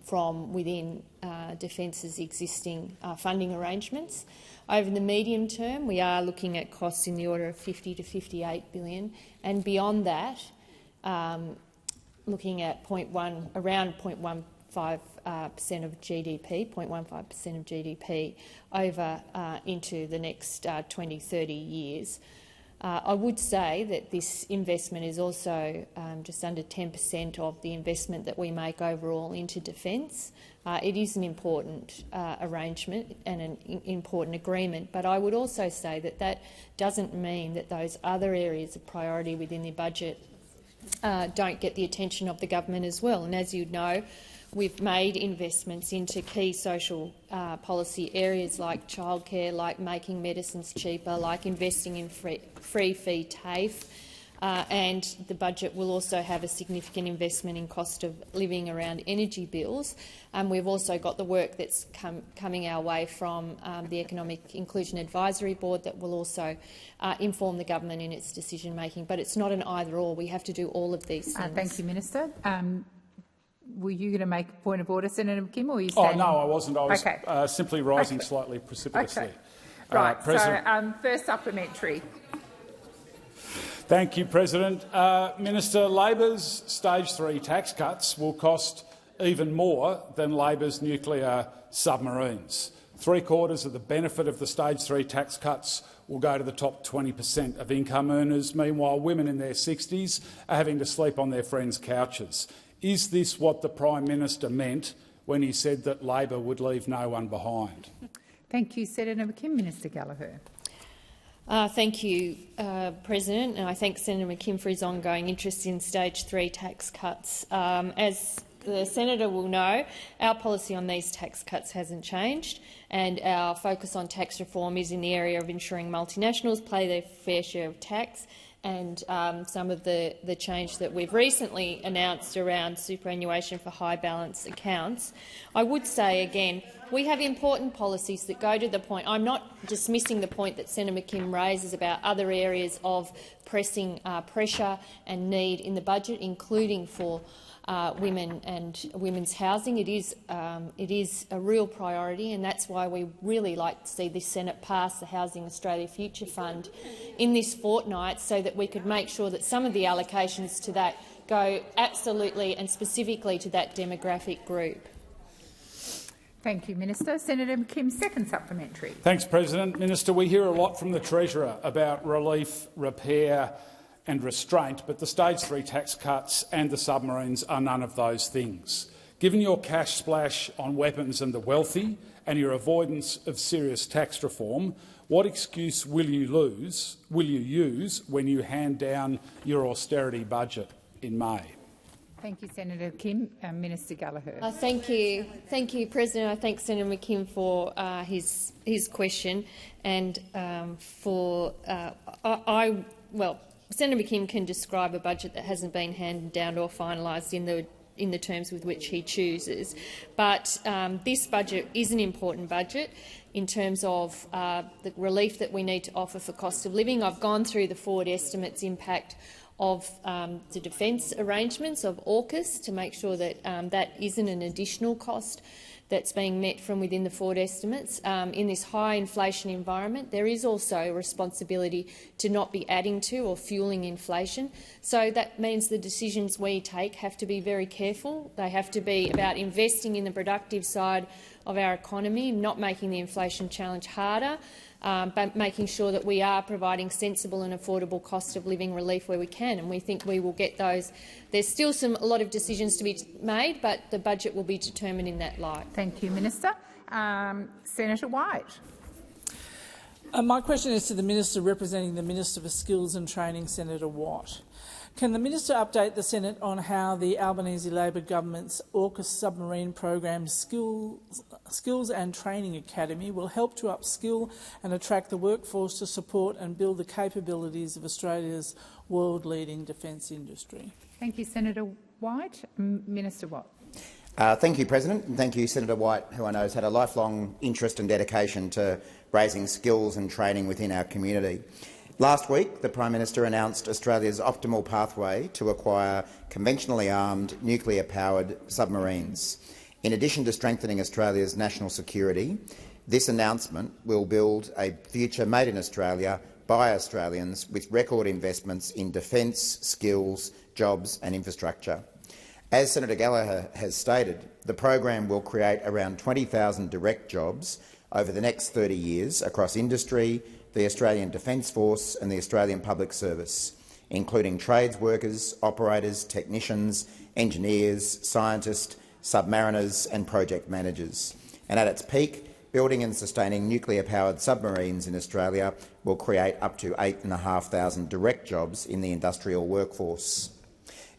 from within Defence's existing funding arrangements. Over the medium term, we are looking at costs in the order of $50 to $58 billion, and beyond that, looking at around 0.15% of GDP, 0.15% of GDP over into the next 20, 30 years. I would say that this investment is also just under 10% of the investment that we make overall into defence. It is an important arrangement and an important agreement, but I would also say that that doesn't mean that those other areas of priority within the budget don't get the attention of the government as well. And as you know, we've made investments into key social policy areas like childcare, like making medicines cheaper, like investing in free-fee TAFE, and the budget will also have a significant investment in cost of living around energy bills. We've also got the work that's coming our way from the Economic Inclusion Advisory Board that will also inform the government in its decision-making. But it's not an either-or. We have to do all of these things. Thank you, Minister. Were you going to make a point of order, Senator McKim, or were you standing? Oh, no, I wasn't. I was simply rising slightly precipitously. Okay. Right, so first supplementary. Thank you, President. Minister, Labor's Stage 3 tax cuts will cost even more than Labor's nuclear submarines. 3/4 of the benefit of the Stage 3 tax cuts will go to the top 20% of income earners. Meanwhile, women in their 60s are having to sleep on their friends' couches. Is this what the Prime Minister meant when he said that Labor would leave no one behind? Thank you, Senator McKim. Minister Gallagher. Thank you, President, and I thank Senator McKim for his ongoing interest in Stage 3 tax cuts. As the Senator will know, our policy on these tax cuts hasn't changed, and our focus on tax reform is in the area of ensuring multinationals pay their fair share of tax, and some of the change that we've recently announced around superannuation for high balance accounts. I would say again, we have important policies that go to the point. I'm not dismissing the point that Senator McKim raises about other areas of pressing pressure and need in the budget, including for women and women's housing. It is a real priority, and that's why we really like to see the Senate pass the Housing Australia Future Fund in this fortnight, so that we could make sure that some of the allocations to that go absolutely and specifically to that demographic group. Thank you, Minister. Senator McKim, second supplementary. Thanks, President. Minister, we hear a lot from the Treasurer about relief, repair and restraint, but the Stage 3 tax cuts and the submarines are none of those things. Given your cash splash on weapons and the wealthy and your avoidance of serious tax reform, what excuse will you use when you hand down your austerity budget in May? Thank you, Senator Kim. Minister Gallagher. Thank you, President. I thank Senator McKim for his question, and Senator McKim can describe a budget that hasn't been handed down or finalised in the in the terms with which he chooses. But this budget is an important budget in terms of the relief that we need to offer for cost of living. I've gone through the forward estimates impact of the defence arrangements of AUKUS to make sure that that isn't an additional cost that's being met from within the forward estimates. In this high inflation environment, there is also a responsibility to not be adding to or fuelling inflation. So that means the decisions we take have to be very careful. They have to be about investing in the productive side of our economy, not making the inflation challenge harder, but making sure that we are providing sensible and affordable cost of living relief where we can, and we think we will get those. There's still a lot of decisions to be made, but the budget will be determined in that light. Thank you, Minister. Senator White. My question is to the Minister representing the Minister for Skills and Training, Senator Watt. Can the Minister update the Senate on how the Albanese Labor government's AUKUS submarine program Skills and Training Academy will help to upskill and attract the workforce to support and build the capabilities of Australia's world-leading defence industry? Thank you, Senator White. Minister Watt. Thank you, President, and thank you, Senator White, who I know has had a lifelong interest and dedication to raising skills and training within our community. Last week, the Prime Minister announced Australia's optimal pathway to acquire conventionally armed, nuclear-powered submarines. In addition to strengthening Australia's national security, this announcement will build a future made in Australia by Australians with record investments in defence, skills, jobs and infrastructure. As Senator Gallagher has stated, the program will create around 20,000 direct jobs over the next 30 years across industry, the Australian Defence Force and the Australian Public Service, including trades workers, operators, technicians, engineers, scientists, submariners and project managers. And at its peak, building and sustaining nuclear-powered submarines in Australia will create up to 8,500 direct jobs in the industrial workforce.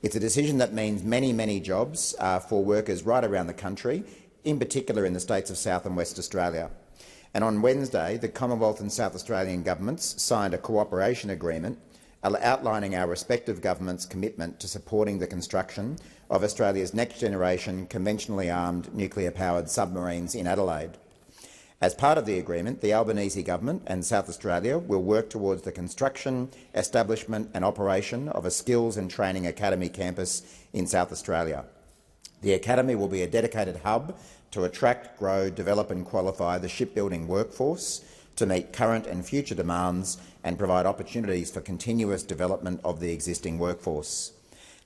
It's a decision that means many, many jobs for workers right around the country, in particular in the states of South and West Australia. And on Wednesday, the Commonwealth and South Australian governments signed a cooperation agreement outlining our respective governments' commitment to supporting the construction of Australia's next-generation conventionally armed nuclear-powered submarines in Adelaide. As part of the agreement, the Albanese government and South Australia will work towards the construction, establishment and operation of a Skills and Training Academy campus in South Australia. The academy will be a dedicated hub to attract, grow, develop and qualify the shipbuilding workforce to meet current and future demands and provide opportunities for continuous development of the existing workforce.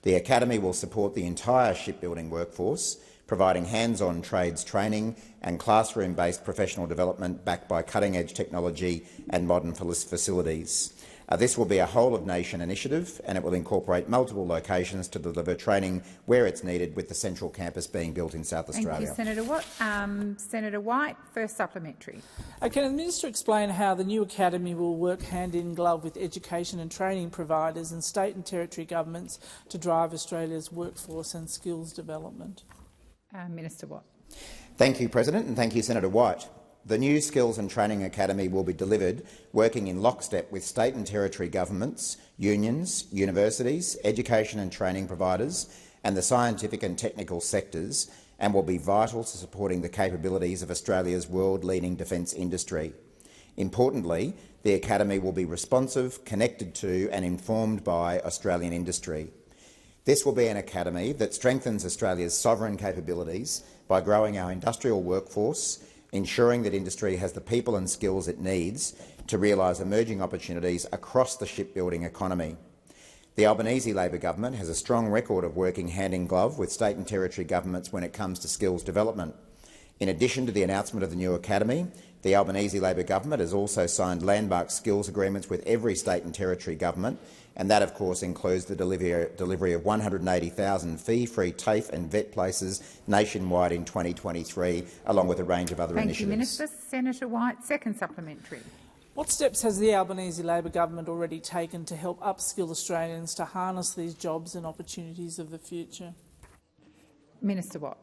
The academy will support the entire shipbuilding workforce, providing hands-on trades training and classroom-based professional development backed by cutting-edge technology and modern facilities. This will be a whole-of-nation initiative and it will incorporate multiple locations to deliver training where it's needed, with the central campus being built in South Australia. Thank you, Senator Watt. Senator White, first supplementary. Can the Minister explain how the new academy will work hand-in-glove with education and training providers and state and territory governments to drive Australia's workforce and skills development? Minister Watt. Thank you, President, and thank you, Senator White. The new Skills and Training Academy will be delivered working in lockstep with state and territory governments, unions, universities, education and training providers and the scientific and technical sectors, and will be vital to supporting the capabilities of Australia's world-leading defence industry. Importantly, the academy will be responsive, connected to and informed by Australian industry. This will be an academy that strengthens Australia's sovereign capabilities by growing our industrial workforce, ensuring that industry has the people and skills it needs to realise emerging opportunities across the shipbuilding economy. The Albanese Labor government has a strong record of working hand-in-glove with state and territory governments when it comes to skills development. In addition to the announcement of the new academy, the Albanese Labor government has also signed landmark skills agreements with every state and territory government, and that, of course, includes the delivery of 180,000 fee-free TAFE and VET places nationwide in 2023, along with a range of other initiatives. Thank you, Minister. Senator White, second supplementary. What steps has the Albanese Labor government already taken to help upskill Australians to harness these jobs and opportunities of the future? Minister Watt.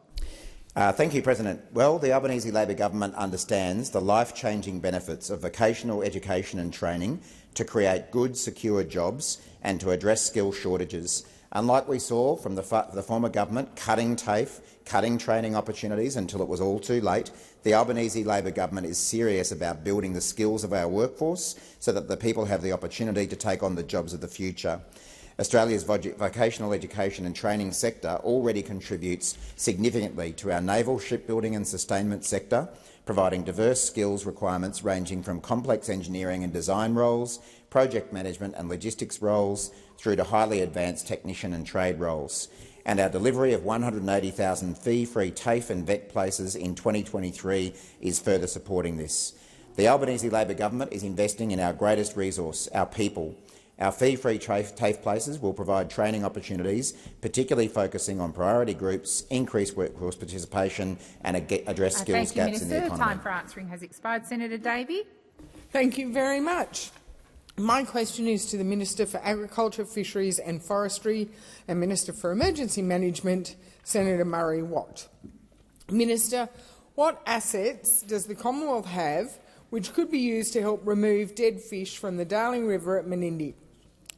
Thank you, President. Well, the Albanese Labor government understands the life-changing benefits of vocational education and training to create good, secure jobs and to address skill shortages, Unlike we saw from the former government cutting TAFE, cutting training opportunities until it was all too late, the Albanese Labor government is serious about building the skills of our workforce so that the people have the opportunity to take on the jobs of the future. Australia's vocational education and training sector already contributes significantly to our naval, shipbuilding and sustainment sector, providing diverse skills requirements ranging from complex engineering and design roles, project management and logistics roles, through to highly advanced technician and trade roles. And our delivery of 180,000 fee-free TAFE and VET places in 2023 is further supporting this. The Albanese Labor government is investing in our greatest resource, our people. Our fee-free TAFE places will provide training opportunities, particularly focusing on priority groups, increase workforce participation and address skills gaps in the economy. The time for answering has expired. Senator Davey. Thank you very much. My question is to the Minister for Agriculture, Fisheries and Forestry and Minister for Emergency Management, Senator Murray Watt. Minister, what assets does the Commonwealth have which could be used to help remove dead fish from the Darling River at Menindee?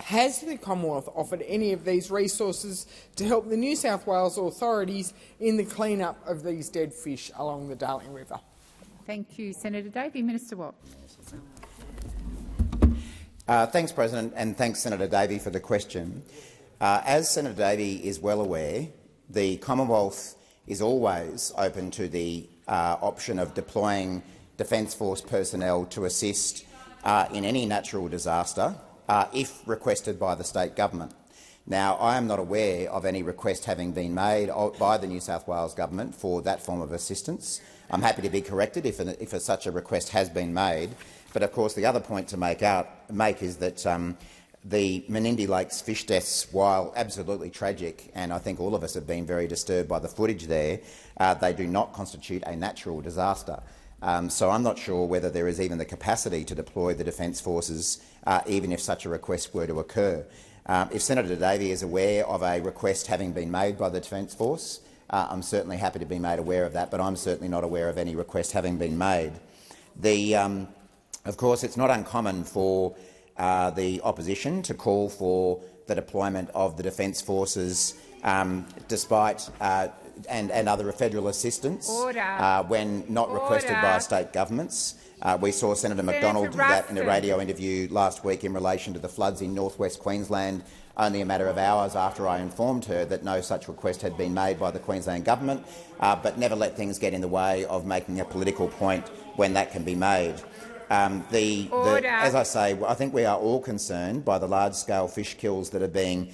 Has the Commonwealth offered any of these resources to help the New South Wales authorities in the clean-up of these dead fish along the Darling River? Thank you, Senator Davey. Minister Watt. Thanks, President, and thanks, Senator Davey, for the question. As Senator Davey is well aware, the Commonwealth is always open to the option of deploying Defence Force personnel to assist in any natural disaster if requested by the state government. Now, I am not aware of any request having been made by the New South Wales government for that form of assistance. I'm happy to be corrected if such a request has been made. But of course, the other point to make is that the Menindee Lakes fish deaths, while absolutely tragic, and I think all of us have been very disturbed by the footage there, they do not constitute a natural disaster. So I'm not sure whether there is even the capacity to deploy the Defence Forces, even if such a request were to occur. If Senator Davey is aware of a request having been made by the Defence Force, I'm certainly happy to be made aware of that, but I'm certainly not aware of any request having been made. Of course, it's not uncommon for the opposition to call for the deployment of the Defence Forces despite and other federal assistance when not requested by state governments. We saw Senator McDonald do that in a radio interview last week in relation to the floods in north-west Queensland, only a matter of hours after I informed her that no such request had been made by the Queensland government, but never let things get in the way of making a political point when that can be made. As I say, I think we are all concerned by the large-scale fish kills that are being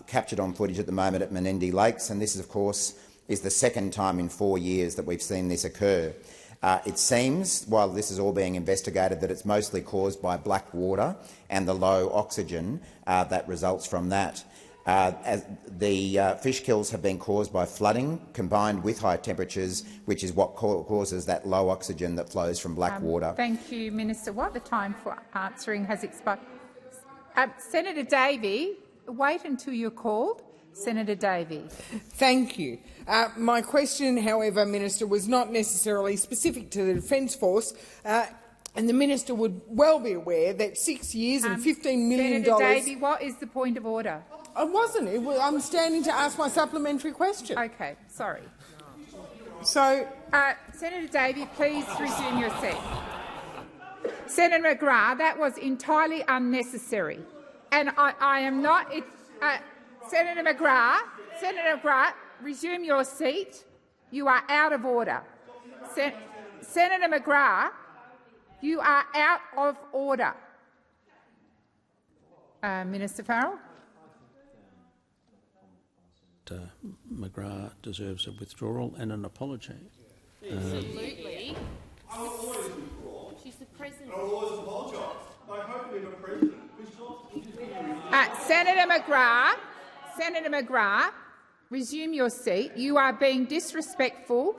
captured on footage at the moment at Menindee Lakes, and this, of course, is the second time in 4 years that we've seen this occur. It seems, while this is all being investigated, that it's mostly caused by black water and the low oxygen that results from that. As the fish kills have been caused by flooding combined with high temperatures, which is what causes that low oxygen that flows from black water. Thank you, Minister Watt. The time for answering has expired. Senator Davey, wait until you're called. Senator Davey. Thank you. My question, however, Minister, was not necessarily specific to the Defence Force, and the minister would well be aware that 6 years and $15 million— Senator Davey, what is the point of order? I wasn't. I'm standing to ask my supplementary question. Okay, sorry. So, Senator Davey, please resume your seat. Senator McGrath, that was entirely unnecessary, and I am not. Senator McGrath, resume your seat. You are out of order. Senator McGrath, you are out of order. Minister Farrell. McGrath deserves a withdrawal and an apology. Absolutely. She's the president. Senator McGrath, resume your seat. You are being disrespectful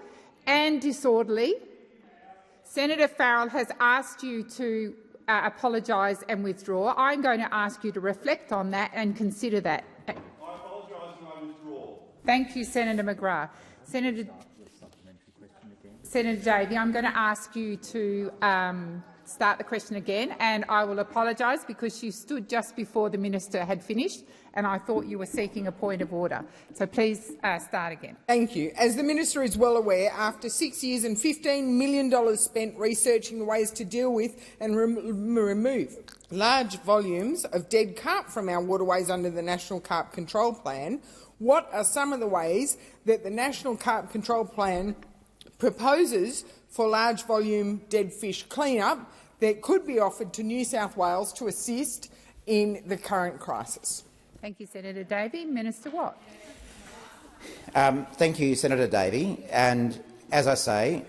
and disorderly. Senator Farrell has asked you to apologise and withdraw. I'm going to ask you to reflect on that and consider that. I apologise and I withdraw. Thank you, Senator McGrath. Senator Davey, I'm going to ask you to start the question again, and I will apologise because you stood just before the minister had finished, and I thought you were seeking a point of order. So please start again. Thank you. As the minister is well aware, after 6 years and $15 million spent researching ways to deal with and remove large volumes of dead carp from our waterways under the National Carp Control Plan, what are some of the ways that the National Carp Control Plan proposes for large volume dead fish clean-up that could be offered to New South Wales to assist in the current crisis? Thank you, Senator Davey. Minister Watt. Thank you, Senator Davey. And as I say,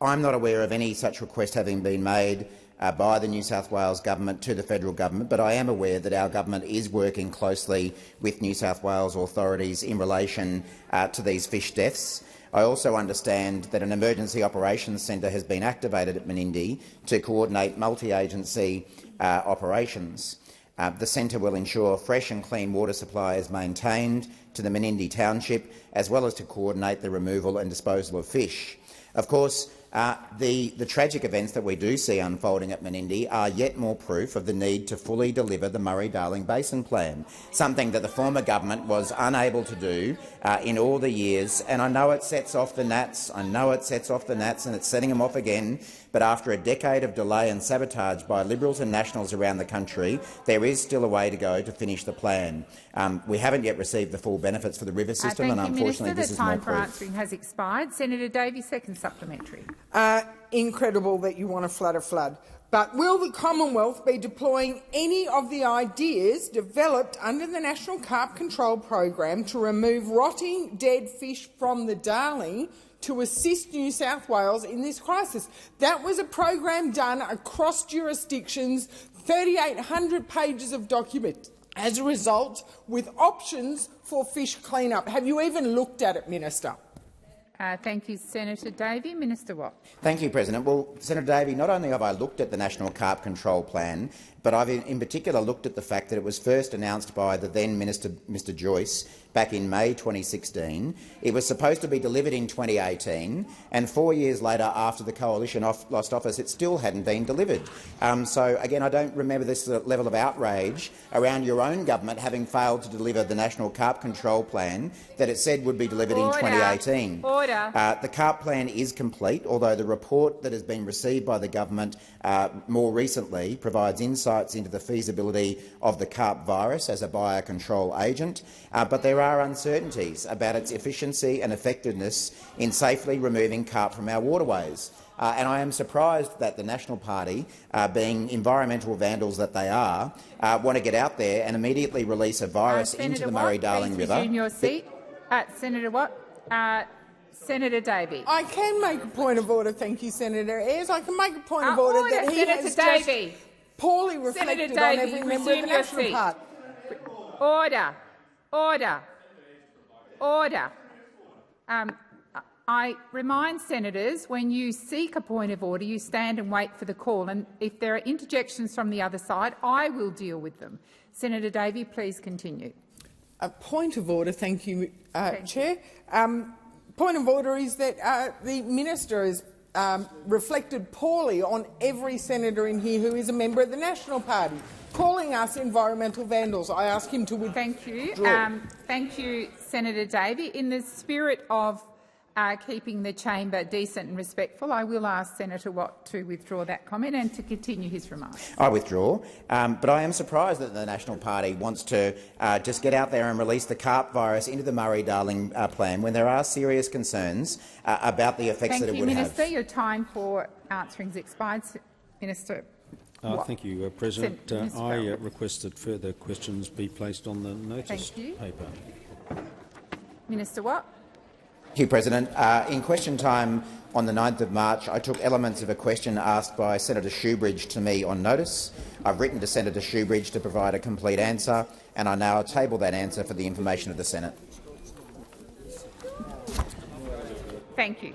I'm not aware of any such request having been made by the New South Wales government to the federal government, but I am aware that our government is working closely with New South Wales authorities in relation to these fish deaths. I also understand that an emergency operations centre has been activated at Menindee to coordinate multi-agency operations. The centre will ensure fresh and clean water supply is maintained to the Menindee township, as well as to coordinate the removal and disposal of fish. Of course, the tragic events that we do see unfolding at Menindee are yet more proof of the need to fully deliver the Murray-Darling Basin Plan, something that the former government was unable to do in all the years. And I know it sets off the gnats. I know it sets off the gnats, and it's setting them off again. But after a decade of delay and sabotage by Liberals and Nationals around the country, there is still a way to go to finish the plan. We haven't yet received the full benefits for the river system, and unfortunately this is more proof. The time for answering has expired. Senator Davey, second supplementary. Incredible that you want to flood a flood. But will the Commonwealth be deploying any of the ideas developed under the National Carp Control Program to remove rotting dead fish from the Darling to assist New South Wales in this crisis? That was a program done across jurisdictions, 3,800 pages of documents. As a result, with options for fish clean-up. Have you even looked at it, Minister? Thank you, Senator Davey. Minister Watt. Thank you, President. Well, Senator Davey, not only have I looked at the National Carp Control Plan, but I've in particular looked at the fact that it was first announced by the then Minister, Mr Joyce, back in May 2016. It was supposed to be delivered in 2018, and 4 years later, after the coalition lost office, it still hadn't been delivered. So, again, I don't remember this level of outrage around your own government having failed to deliver the National Carp Control Plan that it said would be delivered in 2018. Order. The carp plan is complete, although the report that has been received by the government more recently provides insights into the feasibility of the carp virus as a biocontrol agent, but there are uncertainties about its efficiency and effectiveness in safely removing carp from our waterways. And I am surprised that the National Party, being environmental vandals that they are, want to get out there and immediately release a virus into the Murray-Darling River. Resume your seat. Senator Watt. Senator Davey. I can make a point of order, thank you, Senator Ayres. I can make a point of order that he has just poorly reflected on every member of the National Party. Order. Order. Order. I remind senators, when you seek a point of order, you stand and wait for the call, and if there are interjections from the other side, I will deal with them. Senator Davey, please continue. A point of order, thank you, Chair. Point of order is that the minister has reflected poorly on every senator in here who is a member of the National Party, calling us environmental vandals. I ask him to withdraw. Thank you. Thank you, Senator Davey. In the spirit of keeping the chamber decent and respectful, I will ask Senator Watt to withdraw that comment and to continue his remarks. I withdraw, but I am surprised that the National Party wants to just get out there and release the carp virus into the Murray-Darling plan when there are serious concerns about the effects that it would have. Thank you, Minister. Your time for answering has expired. Minister. Thank you, President. I request that further questions be placed on the notice paper. Minister Watt. Thank you, President. In question time on the 9th of March, I took elements of a question asked by Senator Shoebridge to me on notice. I've written to Senator Shoebridge to provide a complete answer, and I now table that answer for the information of the Senate. Thank you.